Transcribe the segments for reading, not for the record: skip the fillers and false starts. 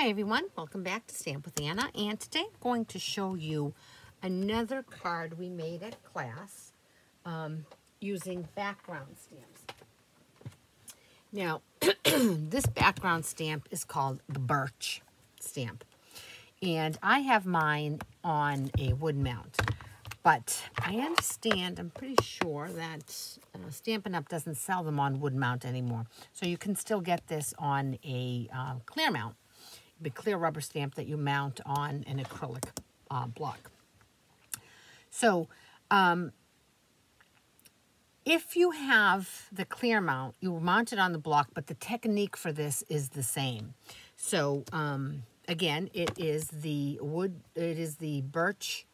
Hi everyone, welcome back to Stamp with Anna, and today I'm going to show you another card we made at class using background stamps. Now, this background stamp is called the Birch stamp, and I have mine on a wood mount, but I understand, I'm pretty sure that Stampin' Up! Doesn't sell them on wood mount anymore, so you can still get this on a clear mount. The clear rubber stamp that you mount on an acrylic block. So if you have the clear mount, you mount it on the block, but the technique for this is the same. So again, it is the Birch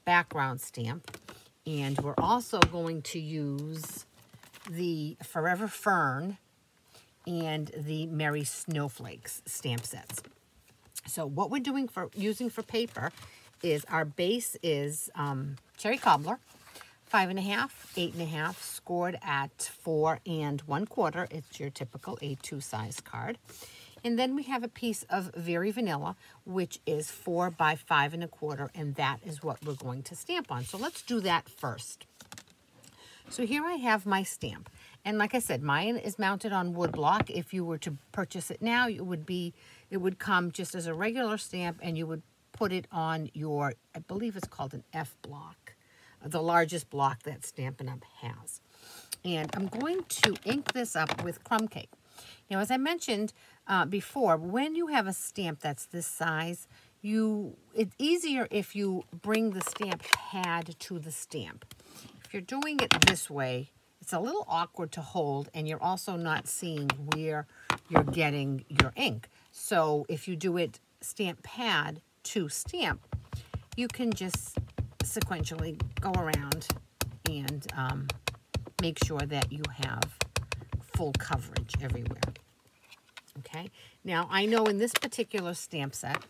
background stamp, and we're also going to use the Forever Fern and the Merry Snowflakes stamp sets. So what we're using for paper is our base is Cherry Cobbler, 5.5, 8.5, scored at 4 1/4. It's your typical A2 size card. And then we have a piece of Very Vanilla, which is 4 by 5 1/4, and that is what we're going to stamp on. So let's do that first. So here I have my stamp. And like I said, mine is mounted on wood block. If you were to purchase it now, it would come just as a regular stamp, and you would put it on your, I believe it's called an F block, the largest block that Stampin' Up! Has. And I'm going to ink this up with crumb cake. Now, as I mentioned before, when you have a stamp that's this size, it's easier if you bring the stamp pad to the stamp. If you're doing it this way, it's a little awkward to hold, and you're also not seeing where you're getting your ink. So if you do it stamp pad to stamp, you can just sequentially go around and make sure that you have full coverage everywhere. Okay, now I know in this particular stamp set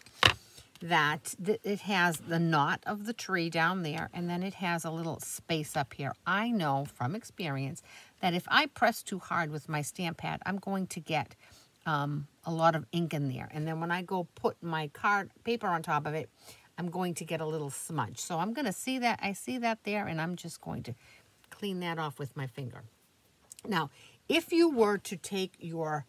that it has the knot of the tree down there, and then it has a little space up here. I know from experience that if I press too hard with my stamp pad, I'm going to get a lot of ink in there. And then when I go put my paper on top of it, I'm going to get a little smudge. So I'm going to see that, I see that there, and I'm just going to clean that off with my finger. Now, if you were to take your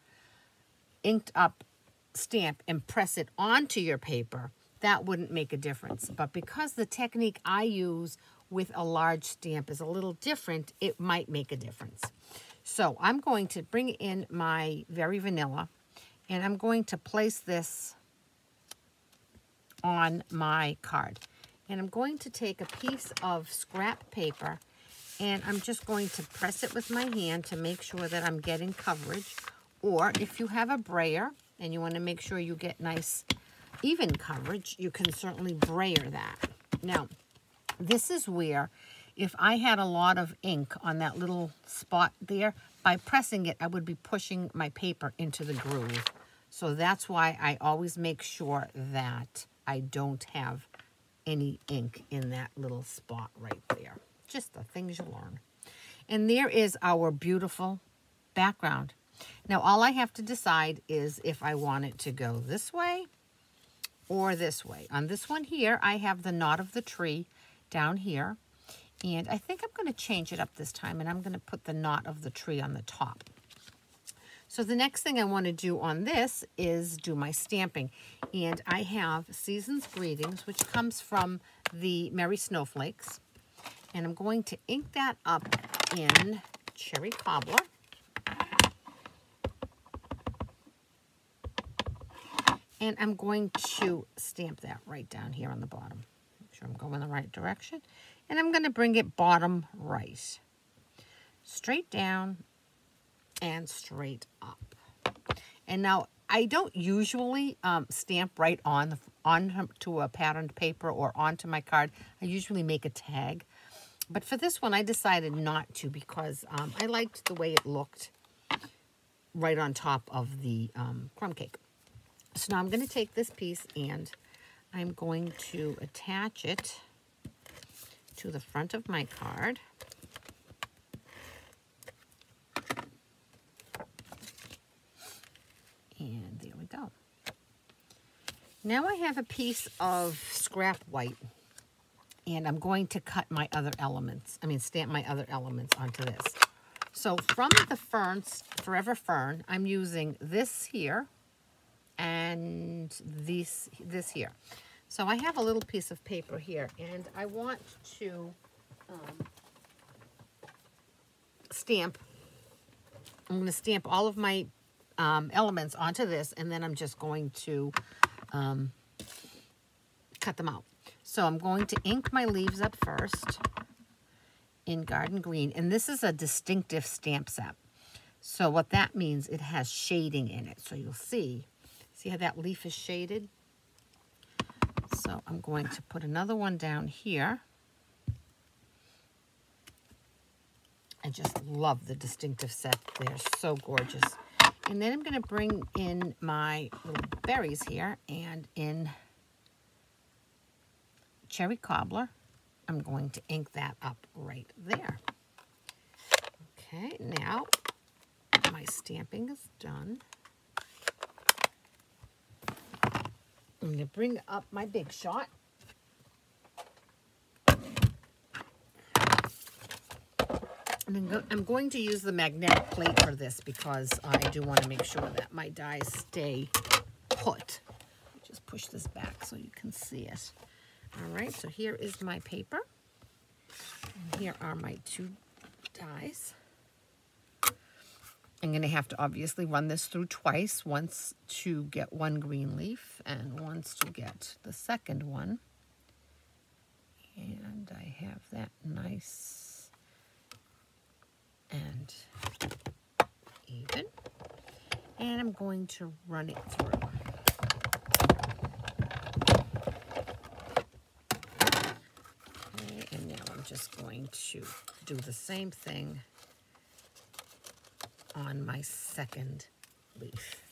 inked up stamp and press it onto your paper, that wouldn't make a difference. But because the technique I use with a large stamp is a little different, it might make a difference. So I'm going to bring in my Very Vanilla, and I'm going to place this on my card. And I'm going to take a piece of scrap paper, and I'm just going to press it with my hand to make sure that I'm getting coverage. Or if you have a brayer and you want to make sure you get nice even coverage, you can certainly brayer that. Now, this is where, if I had a lot of ink on that little spot there, by pressing it, I would be pushing my paper into the groove. So that's why I always make sure that I don't have any ink in that little spot right there. Just the things you learn. And there is our beautiful background. Now, all I have to decide is if I want it to go this way or this way. On this one here, I have the knot of the tree down here. And I think I'm going to change it up this time, and I'm going to put the knot of the tree on the top. So the next thing I want to do on this is do my stamping. And I have Season's Greetings, which comes from the Merry Snowflakes. And I'm going to ink that up in Cherry Cobbler. And I'm going to stamp that right down here on the bottom. Make sure I'm going the right direction. And I'm going to bring it bottom right. Straight down and straight up. And now, I don't usually stamp right onto a patterned paper or onto my card. I usually make a tag. But for this one, I decided not to because I liked the way it looked right on top of the crumb cake. So now I'm going to take this piece and I'm going to attach it to the front of my card. And there we go. Now I have a piece of scrap white, and I'm going to cut my other elements, stamp my other elements onto this. So from the ferns, Forever Fern, I'm using this here and this here. So I have a little piece of paper here, and I want to stamp. I'm going to stamp all of my elements onto this, and then I'm just going to cut them out. So I'm going to ink my leaves up first in Garden Green, and this is a distinctive stamp set. So what that means, it has shading in it. So you'll see how that leaf is shaded? So I'm going to put another one down here. I just love the distinctive set. They're so gorgeous. And then I'm going to bring in my little berries here, and in Cherry Cobbler, I'm going to ink that up right there. Okay, now my stamping is done. I'm going to bring up my Big Shot. I'm going to use the magnetic plate for this because I do want to make sure that my dies stay put. Just push this back so you can see it. All right, so here is my paper. And here are my 2 dies. I'm going to have to obviously run this through twice, once to get 1 green leaf and once to get the second one. And I have that nice and even. And I'm going to run it through. Okay, and now I'm just going to do the same thing on my second leaf.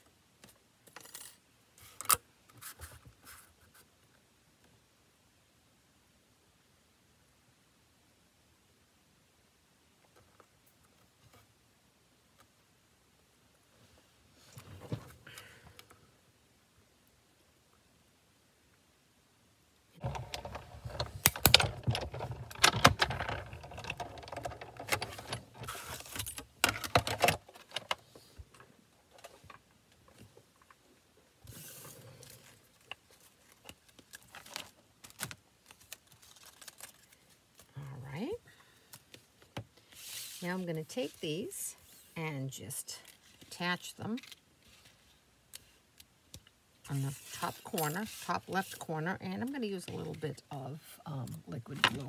Now I'm going to take these and just attach them on the top corner, top left corner, and I'm going to use a little bit of liquid glue.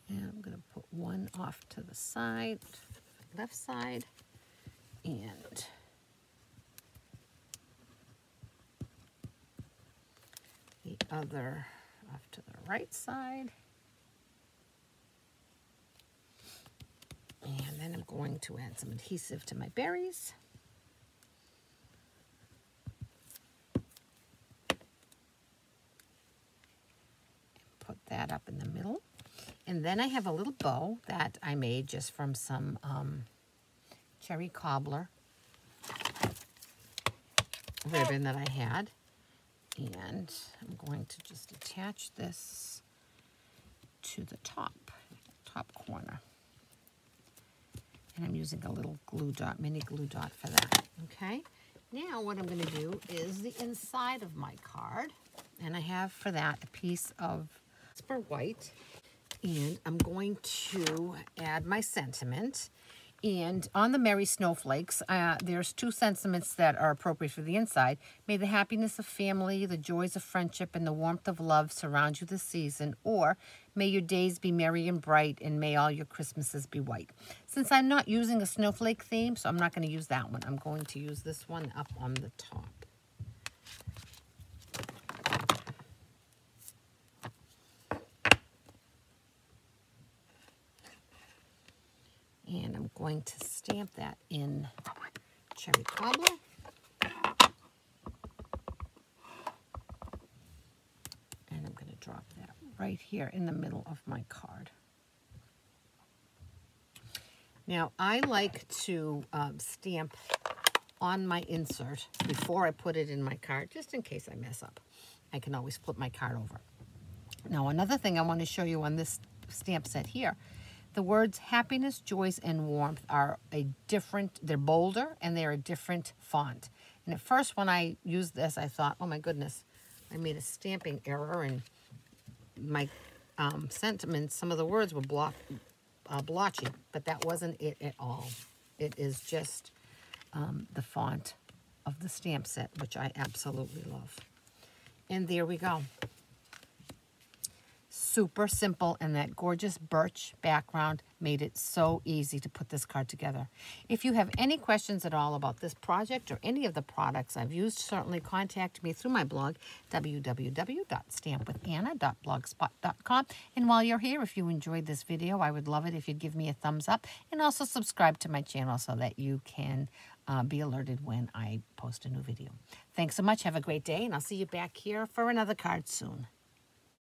And I'm going to put one off to the side, left side, and the other off to the right side. And then I'm going to add some adhesive to my berries. Put that up in the middle. And then I have a little bow that I made just from some Cherry Cobbler ribbon that I had. And I'm going to just attach this to the top corner. And I'm using a little glue dot, mini glue dot for that, okay? Now what I'm going to do is the inside of my card. And I have for that a piece of Spur White. And I'm going to add my sentiment. And on the Merry Snowflakes, there's 2 sentiments that are appropriate for the inside. May the happiness of family, the joys of friendship, and the warmth of love surround you this season. Or, may your days be merry and bright, and may all your Christmases be white. Since I'm not using a snowflake theme, so I'm not going to use that one. I'm going to use this one up on the top. And I'm going to stamp that in Cherry Cobbler. And I'm going to drop that right here in the middle of my card. Now, I like to stamp on my insert before I put it in my card, just in case I mess up. I can always flip my card over. Now, another thing I want to show you on this stamp set here, the words happiness, joys, and warmth are they're bolder and they're a different font. And at first when I used this, I thought, oh my goodness, I made a stamping error and my sentiments, some of the words were blotchy, but that wasn't it at all. It is just the font of the stamp set, which I absolutely love. And there we go. Super simple, and that gorgeous birch background made it so easy to put this card together. If you have any questions at all about this project or any of the products I've used, certainly contact me through my blog, www.stampwithanna.blogspot.com. And while you're here, if you enjoyed this video, I would love it if you'd give me a thumbs up and also subscribe to my channel so that you can be alerted when I post a new video. Thanks so much. Have a great day, and I'll see you back here for another card soon.